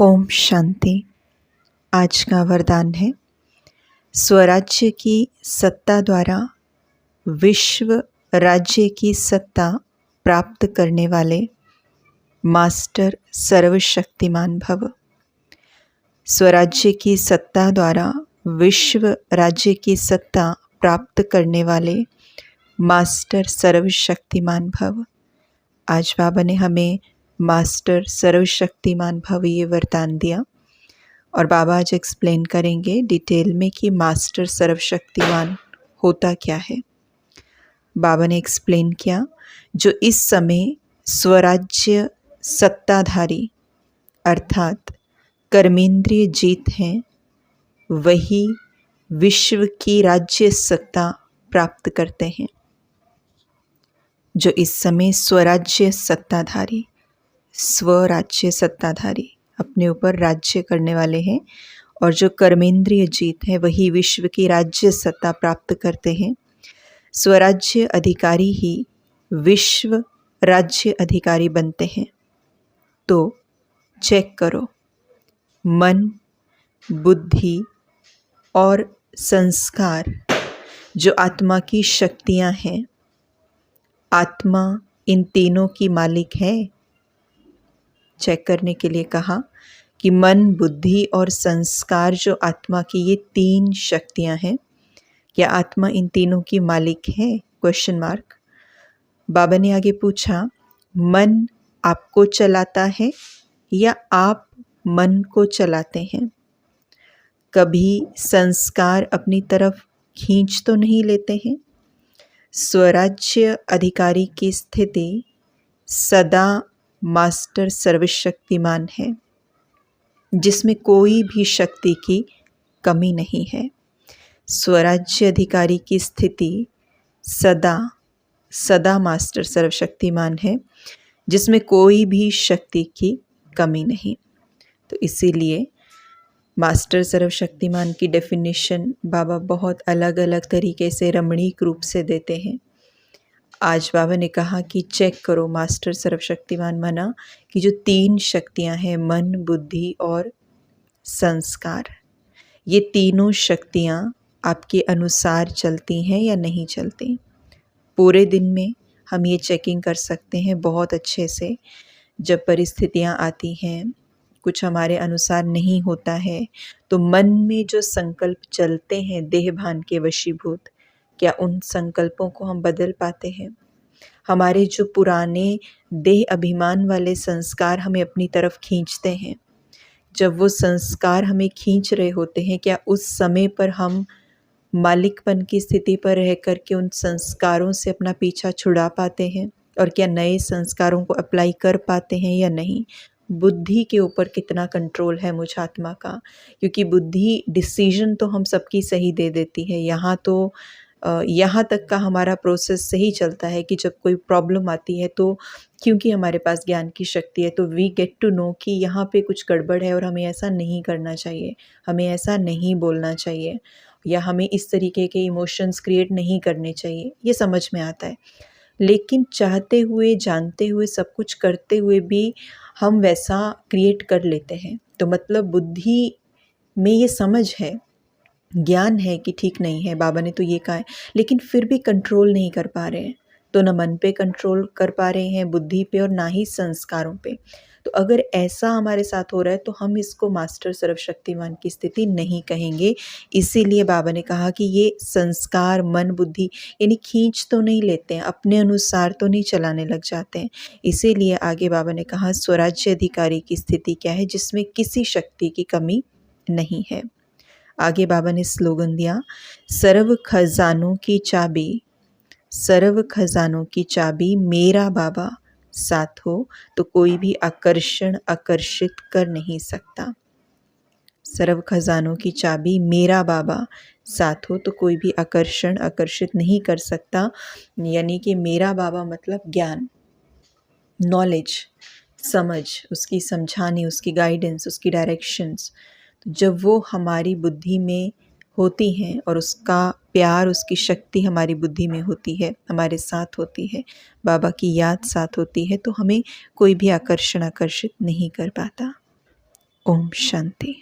ओम शांति। आज का वरदान है, स्वराज्य की सत्ता द्वारा विश्व राज्य की सत्ता प्राप्त करने वाले मास्टर सर्वशक्तिमान भव। स्वराज्य की सत्ता द्वारा विश्व राज्य की सत्ता प्राप्त करने वाले मास्टर सर्वशक्तिमान भव। आज बाबा ने हमें मास्टर सर्वशक्तिमान भव ये वरदान दिया और बाबा आज एक्सप्लेन करेंगे डिटेल में कि मास्टर सर्वशक्तिमान होता क्या है। बाबा ने एक्सप्लेन किया, जो इस समय स्वराज्य सत्ताधारी अर्थात कर्मेंद्रिय जीत हैं, वही विश्व की राज्य सत्ता प्राप्त करते हैं। जो इस समय स्वराज्य सत्ताधारी, स्वराज्य सत्ताधारी अपने ऊपर राज्य करने वाले हैं, और जो कर्मेंद्रिय जीत है वही विश्व की राज्य सत्ता प्राप्त करते हैं। स्वराज्य अधिकारी ही विश्व राज्य अधिकारी बनते हैं। तो चेक करो, मन, बुद्धि और संस्कार जो आत्मा की शक्तियां हैं, आत्मा इन तीनों की मालिक है। चेक करने के लिए कहा कि मन, बुद्धि और संस्कार जो आत्मा की ये तीन शक्तियां हैं, क्या आत्मा इन तीनों की मालिक है? Question mark. बाबा ने आगे पूछा, मन आपको चलाता है या आप मन को चलाते हैं? कभी संस्कार अपनी तरफ खींच तो नहीं लेते हैं? स्वराज्य अधिकारी की स्थिति सदा मास्टर सर्वशक्तिमान है, जिसमें कोई भी शक्ति की कमी नहीं है। स्वराज्य अधिकारी की स्थिति सदा मास्टर सर्वशक्तिमान है, जिसमें कोई भी शक्ति की कमी नहीं। तो इसीलिए मास्टर सर्वशक्तिमान की डेफिनेशन बाबा बहुत अलग अलग तरीके से रमणीक रूप से देते हैं। आज बाबा ने कहा कि चेक करो मास्टर सर्वशक्तिमान मना कि जो तीन शक्तियां हैं, मन, बुद्धि और संस्कार, ये तीनों शक्तियां आपके अनुसार चलती हैं या नहीं चलती। पूरे दिन में हम ये चेकिंग कर सकते हैं बहुत अच्छे से। जब परिस्थितियां आती हैं, कुछ हमारे अनुसार नहीं होता है, तो मन में जो संकल्प चलते हैं देह भान के वशीभूत, क्या उन संकल्पों को हम बदल पाते हैं? हमारे जो पुराने देह अभिमान वाले संस्कार हमें अपनी तरफ खींचते हैं, जब वो संस्कार हमें खींच रहे होते हैं, क्या उस समय पर हम मालिकपन की स्थिति पर रह कर के उन संस्कारों से अपना पीछा छुड़ा पाते हैं? और क्या नए संस्कारों को अप्लाई कर पाते हैं या नहीं? बुद्धि के ऊपर कितना कंट्रोल है मुझ आत्मा का, क्योंकि बुद्धि डिसीजन तो हम सबकी सही दे देती है। यहाँ तक का हमारा प्रोसेस सही चलता है कि जब कोई प्रॉब्लम आती है तो क्योंकि हमारे पास ज्ञान की शक्ति है, तो वी गेट टू नो कि यहाँ पे कुछ गड़बड़ है और हमें ऐसा नहीं करना चाहिए, हमें ऐसा नहीं बोलना चाहिए, या हमें इस तरीके के इमोशंस क्रिएट नहीं करने चाहिए, ये समझ में आता है। लेकिन चाहते हुए, जानते हुए, सब कुछ करते हुए भी हम वैसा क्रिएट कर लेते हैं। तो मतलब बुद्धि में ये समझ है, ज्ञान है कि ठीक नहीं है, बाबा ने तो ये कहा है, लेकिन फिर भी कंट्रोल नहीं कर पा रहे हैं। तो न मन पे कंट्रोल कर पा रहे हैं, बुद्धि पे, और ना ही संस्कारों पे। तो अगर ऐसा हमारे साथ हो रहा है तो हम इसको मास्टर सर्वशक्तिमान की स्थिति नहीं कहेंगे। इसीलिए बाबा ने कहा कि ये संस्कार, मन, बुद्धि यानी खींच तो नहीं लेते हैं, अपने अनुसार तो नहीं चलाने लग जाते हैं। इसीलिए आगे बाबा ने कहा स्वराज्य अधिकारी की स्थिति क्या है, जिसमें किसी शक्ति की कमी नहीं है। आगे बाबा ने स्लोगन दिया, सर्व खजानों की चाबी मेरा बाबा साथ हो तो कोई भी आकर्षित कर नहीं सकता। सर्व खजानों की चाबी मेरा बाबा साथ हो तो कोई भी आकर्षित नहीं कर सकता। यानी कि मेरा बाबा मतलब ज्ञान, नॉलेज, समझ, उसकी समझानी, उसकी गाइडेंस, उसकी डायरेक्शंस। जब वो हमारी बुद्धि में होती हैं और उसका प्यार, उसकी शक्ति हमारी बुद्धि में होती है, हमारे साथ होती है, बाबा की याद साथ होती है, तो हमें कोई भी आकर्षित नहीं कर पाता। ओम शांति।